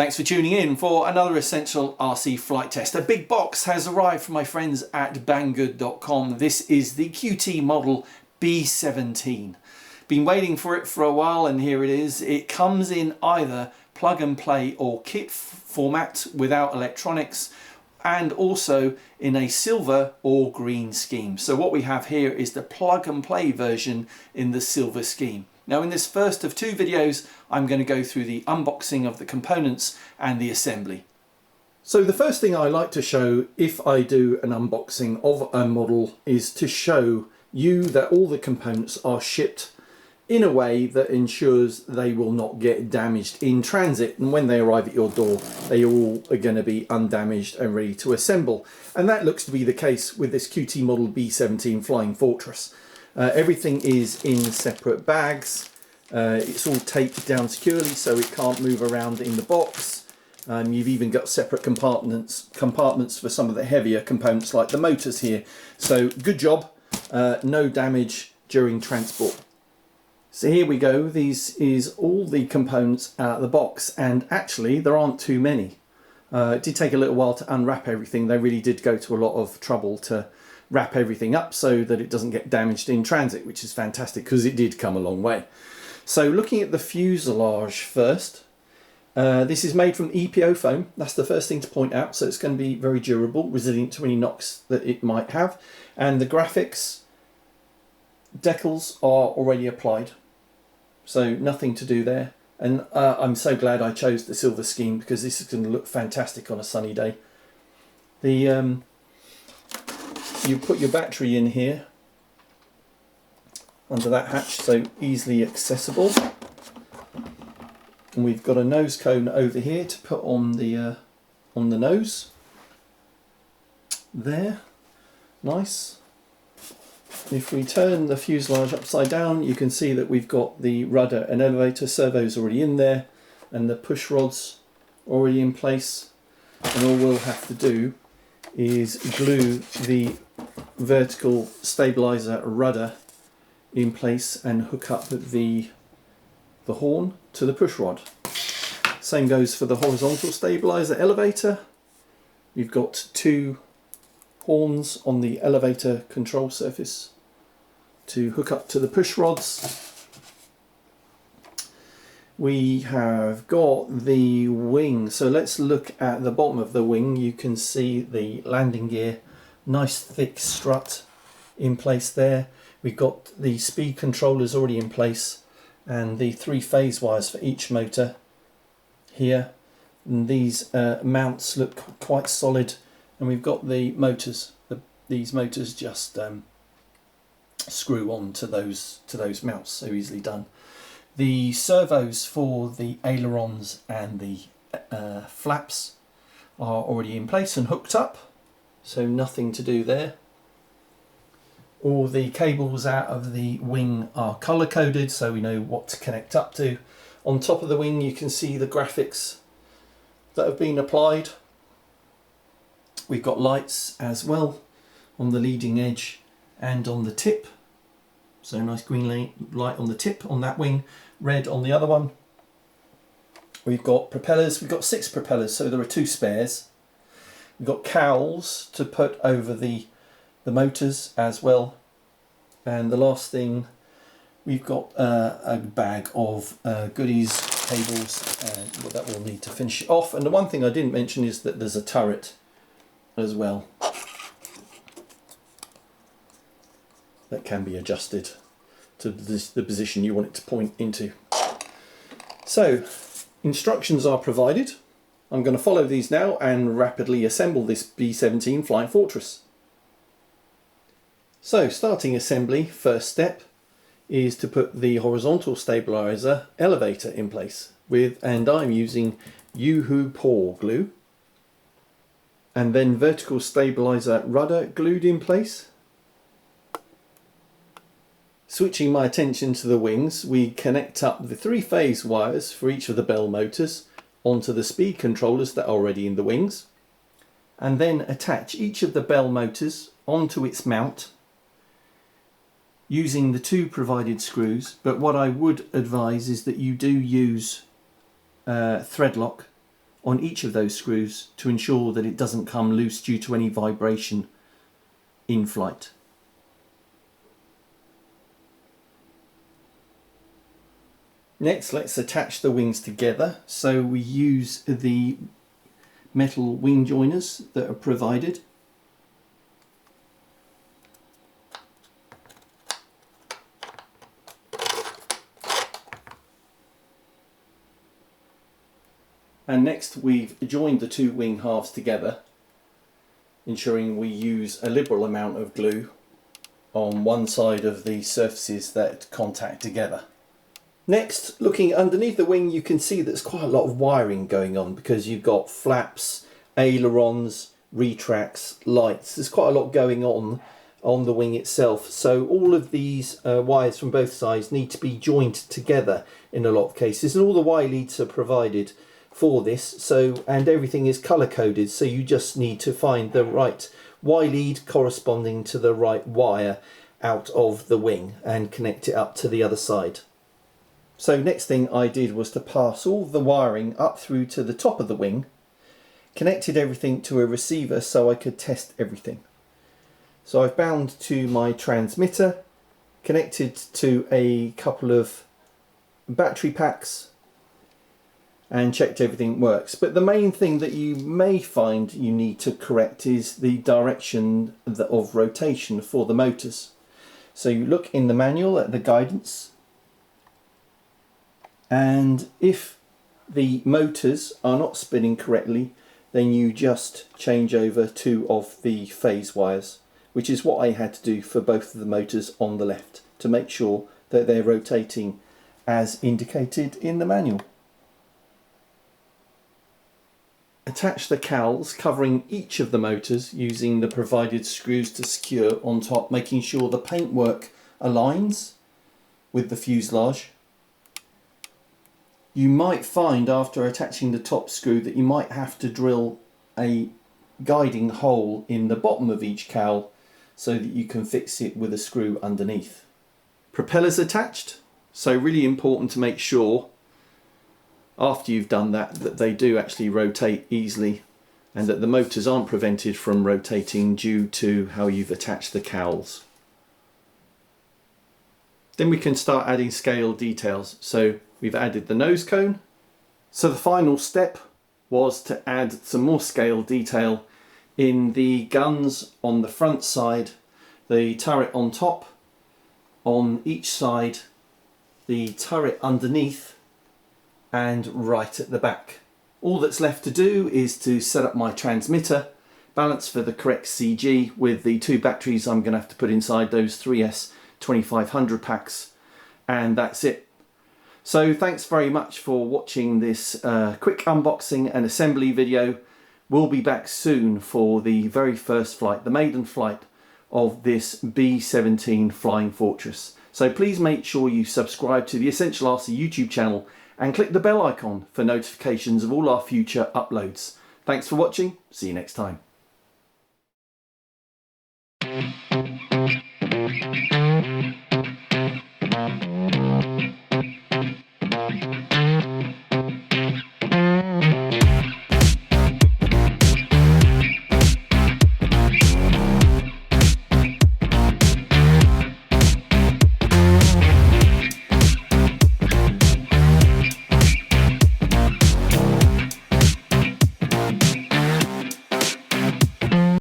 Thanks for tuning in for another essential RC flight test. A big box has arrived from my friends at banggood.com. This is the QT model B-17. Been waiting for it for a while, and here it is. It comes in either plug and play or kit format without electronics, and also in a silver or green scheme. So what we have here is the plug and play version in the silver scheme. Now, in this first of two videos, I'm going to go through the unboxing of the components and the assembly. So the first thing I like to show if I do an unboxing of a model is to show you that all the components are shipped in a way that ensures they will not get damaged in transit, and when they arrive at your door they all are going to be undamaged and ready to assemble. And that looks to be the case with this QT model B-17 Flying Fortress. Everything is in separate bags. It's all taped down securely so it can't move around in the box. You've even got separate compartments for some of the heavier components like the motors here. So good job, no damage during transport. So here we go, these is all the components out of the box, and actually there aren't too many. It did take a little while to unwrap everything. They really did go to a lot of trouble to wrap everything up so that it doesn't get damaged in transit, which is fantastic because it did come a long way. So looking at the fuselage first, this is made from EPO foam. That's the first thing to point out. So it's going to be very durable, resilient to any knocks that it might have. And the graphics decals are already applied, so nothing to do there. And I'm so glad I chose the silver scheme because this is going to look fantastic on a sunny day. You put your battery in here under that hatch, so easily accessible. And we've got a nose cone over here to put on the nose. There, nice. If we turn the fuselage upside down, you can see that we've got the rudder and elevator servos already in there, and the push rods already in place. And all we'll have to do is glue the vertical stabilizer rudder in place and hook up the horn to the push rod. Same goes for the horizontal stabilizer elevator. We've got two horns on the elevator control surface to hook up to the push rods. We have got the wing, so let's look at the bottom of the wing. You can see the landing gear, nice thick strut in place there. We've got the speed controllers already in place and the 3-phase wires for each motor here. And these mounts look quite solid, and we've got the motors. These motors just screw on to those mounts, so easily done. The servos for the ailerons and the flaps are already in place and hooked up, so nothing to do there. All the cables out of the wing are color coded, so we know what to connect up to. On top of the wing you can see the graphics that have been applied. We've got lights as well on the leading edge and on the tip. So nice green light on the tip on that wing, red on the other one. We've got propellers. We've got 6 propellers, so there are 2 spares. We've got cowls to put over the motors as well. And the last thing, we've got a bag of goodies, cables, that we'll need to finish it off. And the one thing I didn't mention is that there's a turret as well that can be adjusted to the position you want it to point into. So instructions are provided. I'm going to follow these now and rapidly assemble this B-17 Flying Fortress. So starting assembly, first step is to put the horizontal stabilizer elevator in place and I'm using Yoo-hoo Paw glue, and then vertical stabilizer rudder glued in place. Switching my attention to the wings, we connect up the 3-phase wires for each of the bell motors onto the speed controllers that are already in the wings, and then attach each of the bell motors onto its mount using the 2 provided screws. But what I would advise is that you do use thread lock on each of those screws to ensure that it doesn't come loose due to any vibration in flight. Next, let's attach the wings together. So we use the metal wing joiners that are provided. And next we've joined the two wing halves together, ensuring we use a liberal amount of glue on one side of the surfaces that contact together. Next, looking underneath the wing, you can see there's quite a lot of wiring going on because you've got flaps, ailerons, retracts, lights. There's quite a lot going on the wing itself. So all of these wires from both sides need to be joined together in a lot of cases, and all the Y leads are provided for this. So, and everything is color coded, so you just need to find the right Y lead corresponding to the right wire out of the wing and connect it up to the other side. So next thing I did was to pass all the wiring up through to the top of the wing, connected everything to a receiver so I could test everything. So I've bound to my transmitter, connected to a couple of battery packs, and checked everything works. But the main thing that you may find you need to correct is the direction of rotation for the motors. So you look in the manual at the guidance, and if the motors are not spinning correctly, then you just change over two of the phase wires, which is what I had to do for both of the motors on the left to make sure that they're rotating as indicated in the manual. Attach the cowls covering each of the motors using the provided screws to secure on top, making sure the paintwork aligns with the fuselage. You might find after attaching the top screw that you might have to drill a guiding hole in the bottom of each cowl so that you can fix it with a screw underneath. Propellers attached, so really important to make sure after you've done that they do actually rotate easily and that the motors aren't prevented from rotating due to how you've attached the cowls. Then we can start adding scale details. So we've added the nose cone. So the final step was to add some more scale detail in the guns on the front side, the turret on top, on each side, the turret underneath, and right at the back. All that's left to do is to set up my transmitter, balance for the correct CG with the two batteries I'm going to have to put inside those 3S 2500 packs, and that's it. So thanks very much for watching this quick unboxing and assembly video. We'll be back soon for the very first flight, the maiden flight of this B-17 Flying Fortress. So please make sure you subscribe to the Essential RC YouTube channel and click the bell icon for notifications of all our future uploads. Thanks for watching. See you next time.